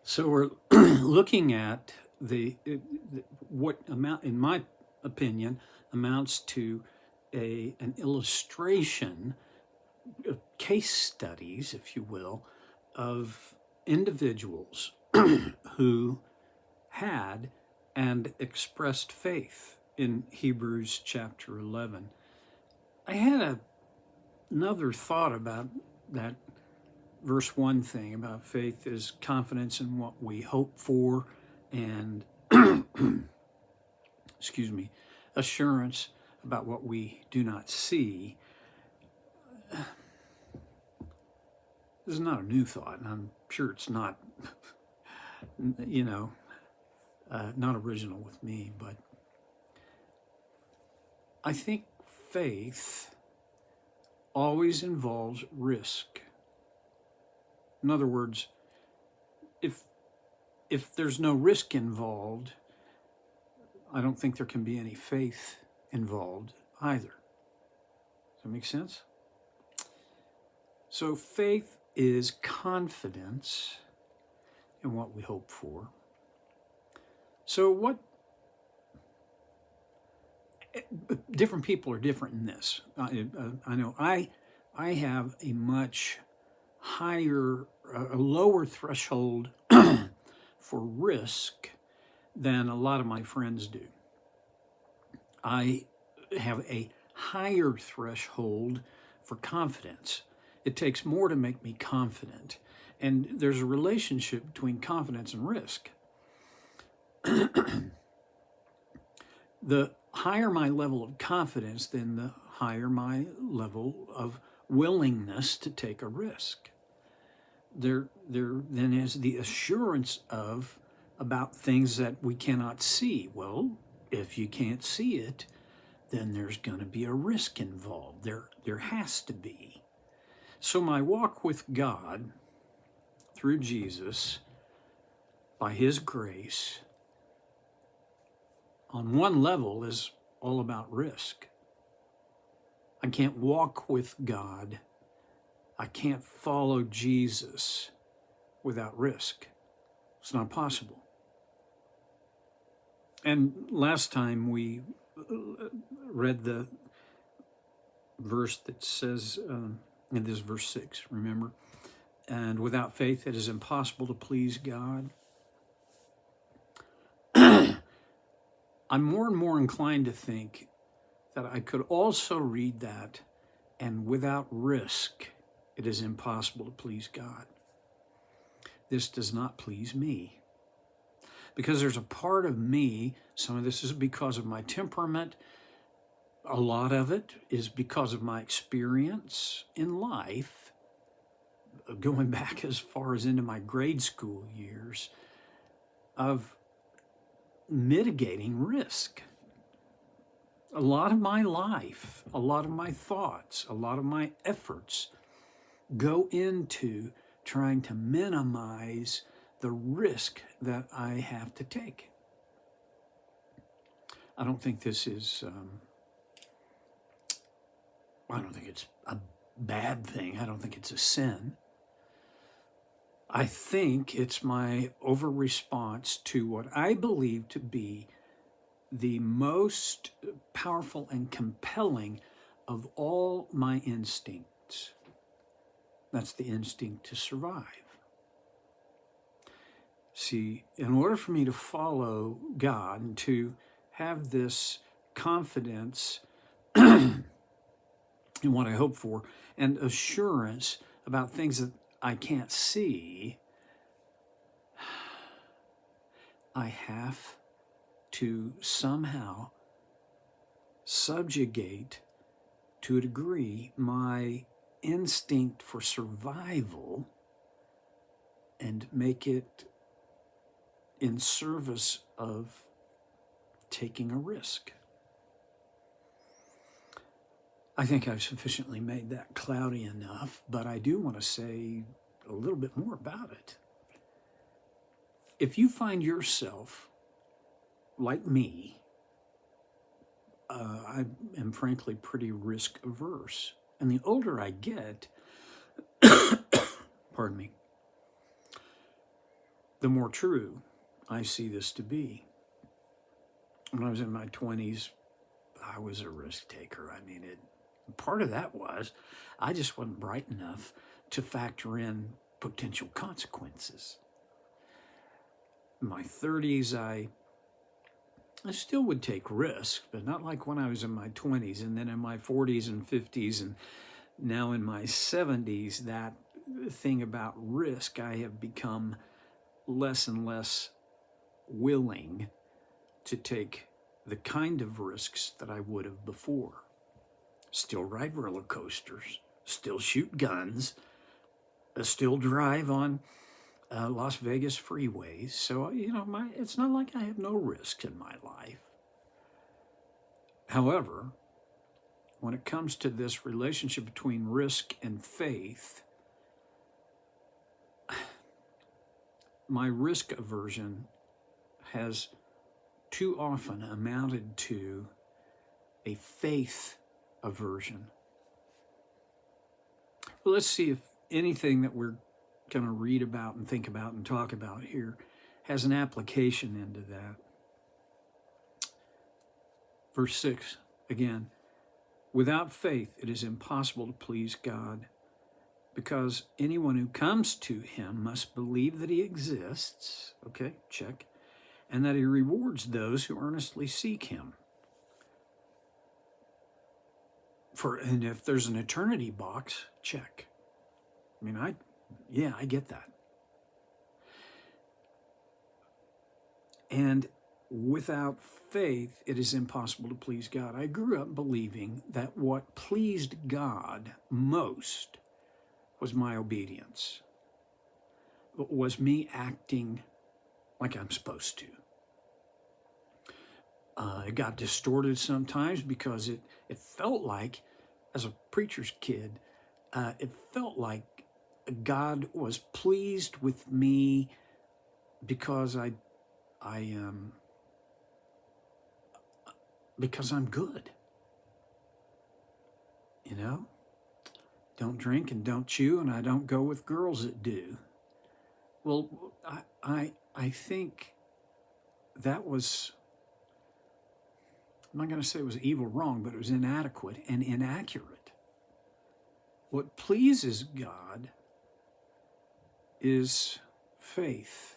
So we're looking at what amount, in my opinion, amounts to an illustration, case studies, if you will, of individuals who had and expressed faith in Hebrews chapter 11. I had another thought about that verse 1 thing about faith is confidence in what we hope for and excuse me, assurance about what we do not see. This is not a new thought, and I'm sure it's not, not original with me, but I think faith always involves risk. In other words, if there's no risk involved, I don't think there can be any faith involved either. Does that make sense? So faith is confidence in what we hope for. So different people are different in this. I know I have a much higher, a lower threshold for risk than a lot of my friends do. I have a higher threshold for confidence. It takes more to make me confident. And there's a relationship between confidence and risk. The higher my level of confidence, then the higher my level of willingness to take a risk. There then is the assurance about things that we cannot see. Well, if you can't see it, then there's going to be a risk involved. There has to be. So my walk with God through Jesus, by His grace, on one level is all about risk. I can't walk with God, I can't follow Jesus without risk. It's not possible. And last time we read the verse that says, and this is verse 6, remember? And without faith it is impossible to please God. I'm more and more inclined to think that I could also read that, and without risk it is impossible to please God. This does not please me. Because there's a part of me, some of this is because of my temperament, a lot of it is because of my experience in life, going back as far as into my grade school years, of mitigating risk. A lot of my life, a lot of my thoughts, a lot of my efforts go into trying to minimize the risk that I have to take. I don't think this is, I don't think it's a bad thing. I don't think it's a sin. I think it's my over-response to what I believe to be the most powerful and compelling of all my instincts. That's the instinct to survive. See, in order for me to follow God and to have this confidence in what I hope for and assurance about things that I can't see, I have to somehow subjugate, to a degree, my instinct for survival and make it in service of taking a risk. I think I've sufficiently made that cloudy enough, but I do want to say a little bit more about it. If you find yourself, like me, I am frankly pretty risk averse. And the older I get, pardon me, the more true I see this to be. When I was in my 20s, I was a risk taker. I mean, part of that was I just wasn't bright enough to factor in potential consequences. In my 30s, I still would take risks, but not like when I was in my 20s. And then in my 40s and 50s, and now in my 70s, that thing about risk, I have become less and less willing to take the kind of risks that I would have before. Still ride roller coasters, still shoot guns, still drive on Las Vegas freeways. So, it's not like I have no risk in my life. However, when it comes to this relationship between risk and faith, my risk aversion has too often amounted to a faith aversion. Well, let's see if anything that we're going to read about and think about and talk about here has an application into that. Verse 6, again, without faith it is impossible to please God, because anyone who comes to him must believe that he exists, okay, check, and that he rewards those who earnestly seek him. And if there's an eternity box, check. I mean, I get that. And without faith, it is impossible to please God. I grew up believing that what pleased God most was my obedience. It was me acting like I'm supposed to. It got distorted sometimes because it felt like, as a preacher's kid, it felt like God was pleased with me because because I'm good. Don't drink and don't chew, and I don't go with girls that do. Well, I think that was, I'm not going to say it was evil, wrong, but it was inadequate and inaccurate. What pleases God is faith,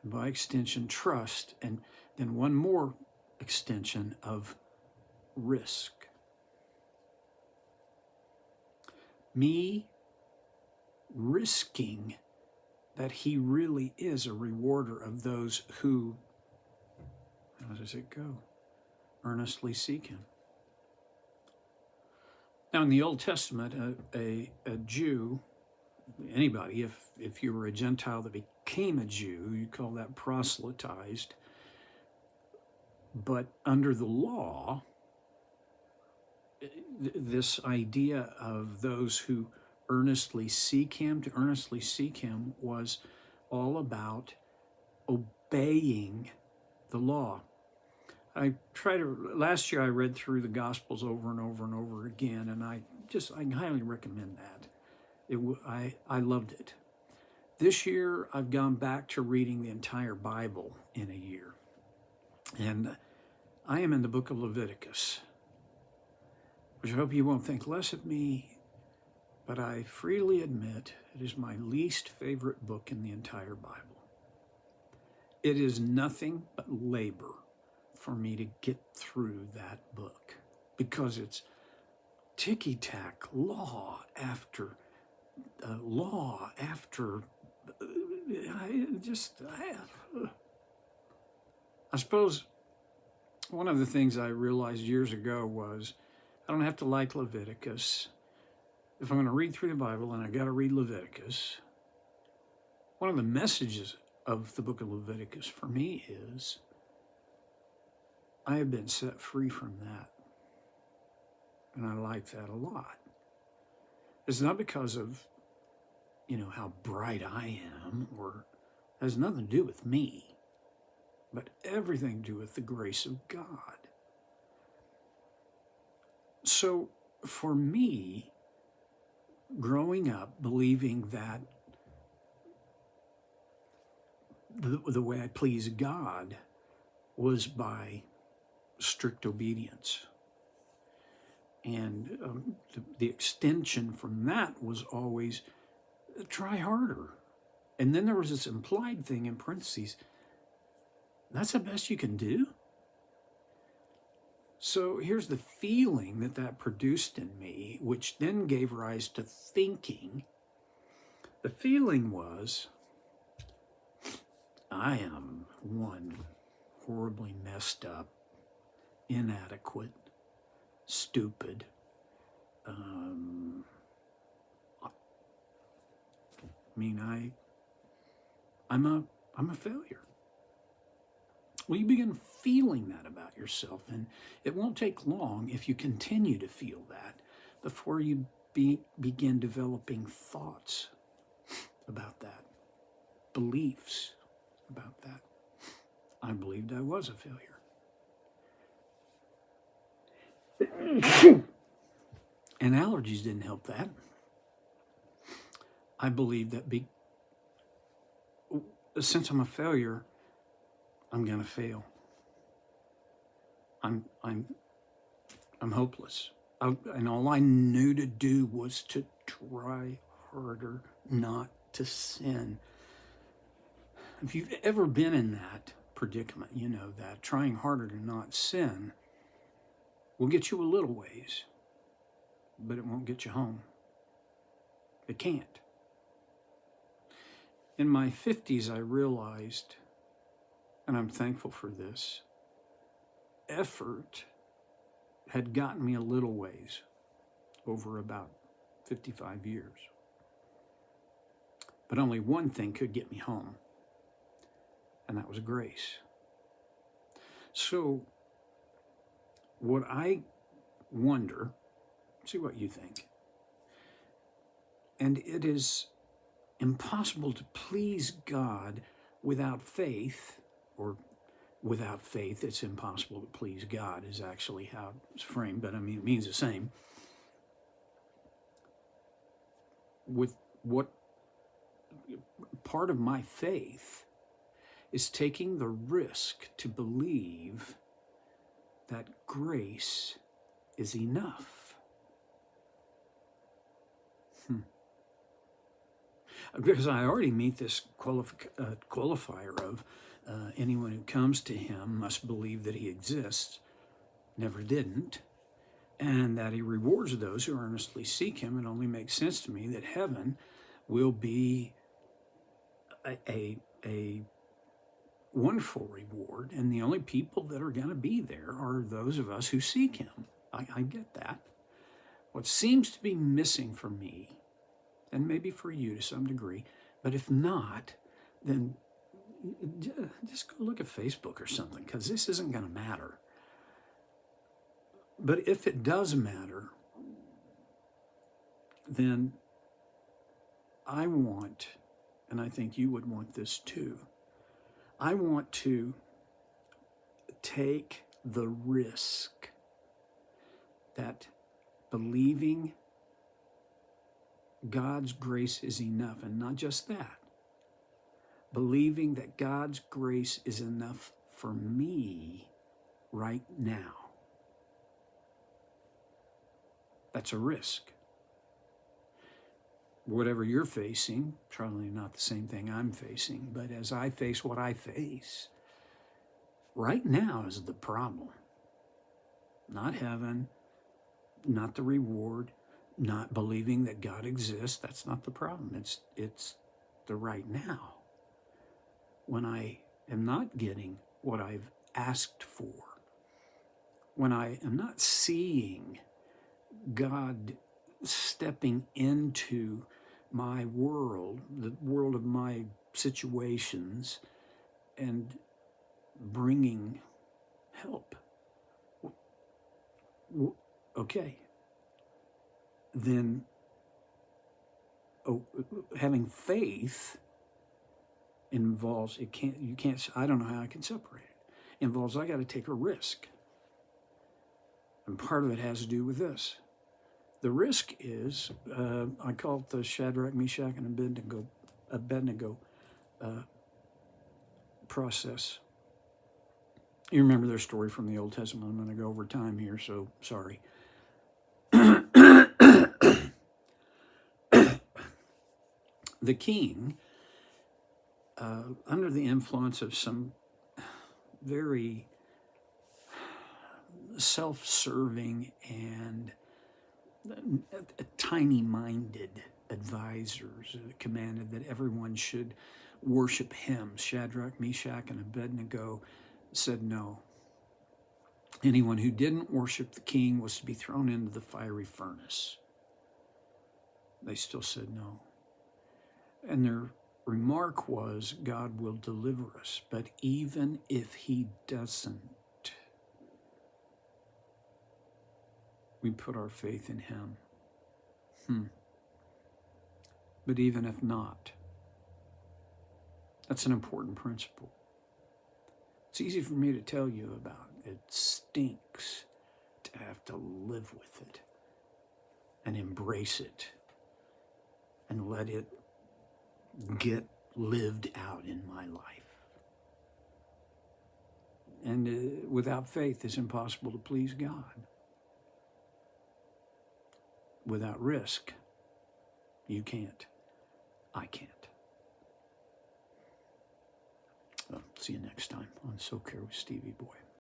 and by extension, trust, and then one more extension of risk. Me risking that he really is a rewarder of those who, how does it go? Earnestly seek him. Now, in the Old Testament, a Jew, anybody, if you were a Gentile that became a Jew, you call that proselytized. But under the law, this idea of those who earnestly seek him, to earnestly seek him, was all about obeying the law. Last year I read through the Gospels over and over and over again, and I highly recommend that. I loved it. This year I've gone back to reading the entire Bible in a year. And I am in the book of Leviticus, which I hope you won't think less of me, but I freely admit it is my least favorite book in the entire Bible. It is nothing but labor for me to get through that book, because it's ticky-tack, law after law after. I suppose one of the things I realized years ago was I don't have to like Leviticus. If I'm going to read through the Bible, and I got to read Leviticus, one of the messages of the book of Leviticus for me is I have been set free from that. And I like that a lot. It's not because of, how bright I am, or has nothing to do with me, but everything to do with the grace of God. So for me, growing up believing that the way I pleased God was by strict obedience. And the extension from that was always try harder. And then there was this implied thing in parentheses, that's the best you can do? So here's the feeling that produced in me, which then gave rise to thinking. The feeling was, I am one horribly messed up, inadequate, stupid, I'm a failure. Well, you begin feeling that about yourself, and it won't take long if you continue to feel that before you begin developing thoughts about that, beliefs about that. I believed I was a failure. And allergies didn't help that. I believed that since I'm a failure, I'm gonna fail. I'm hopeless. And all I knew to do was to try harder not to sin. If you've ever been in that predicament, you know that trying harder to not sin will get you a little ways, but it won't get you home. It can't. In my 50s, I realized, and I'm thankful for this, effort had gotten me a little ways over about 55 years. But only one thing could get me home, and that was grace. So what I wonder, see what you think, and it is impossible to please God without faith, or without faith, it's impossible to please God is actually how it's framed, but I mean, it means the same. With what part of my faith is taking the risk to believe that grace is enough. Because I already meet this qualifier of anyone who comes to him must believe that he exists, never didn't, and that he rewards those who earnestly seek him. It only makes sense to me that heaven will be a wonderful reward, and the only people that are going to be there are those of us who seek him. I get that. What seems to be missing for me, and maybe for you to some degree, but if not, then just go look at Facebook or something, because this isn't going to matter. But if it does matter, then I want, and I think you would want this too, I want to take the risk that believing God's grace is enough, and not just that, believing that God's grace is enough for me right now. That's a risk. Whatever you're facing, probably not the same thing I'm facing, but as I face what I face, right now is the problem. Not heaven, not the reward, not believing that God exists. That's not the problem. It's the right now. When I am not getting what I've asked for, when I am not seeing God stepping into my world, the world of my situations, and bringing help. Okay. Then having faith involves, I don't know how I can separate it. Involves I got to take a risk. And part of it has to do with this. The risk is, I call it the Shadrach, Meshach, and Abednego process. You remember their story from the Old Testament. I'm going to go over time here, so sorry. The king, under the influence of some very self-serving and tiny-minded advisors, commanded that everyone should worship him. Shadrach, Meshach, and Abednego said no. Anyone who didn't worship the king was to be thrown into the fiery furnace. They still said no. And their remark was, God will deliver us, but even if he doesn't, we put our faith in him. But even if not, that's an important principle. It's easy for me to tell you about. It stinks to have to live with it and embrace it and let it get lived out in my life. And without faith, it's impossible to please God. Without risk, you can't. I can't. Well, see you next time on So Care with Stevie Boy.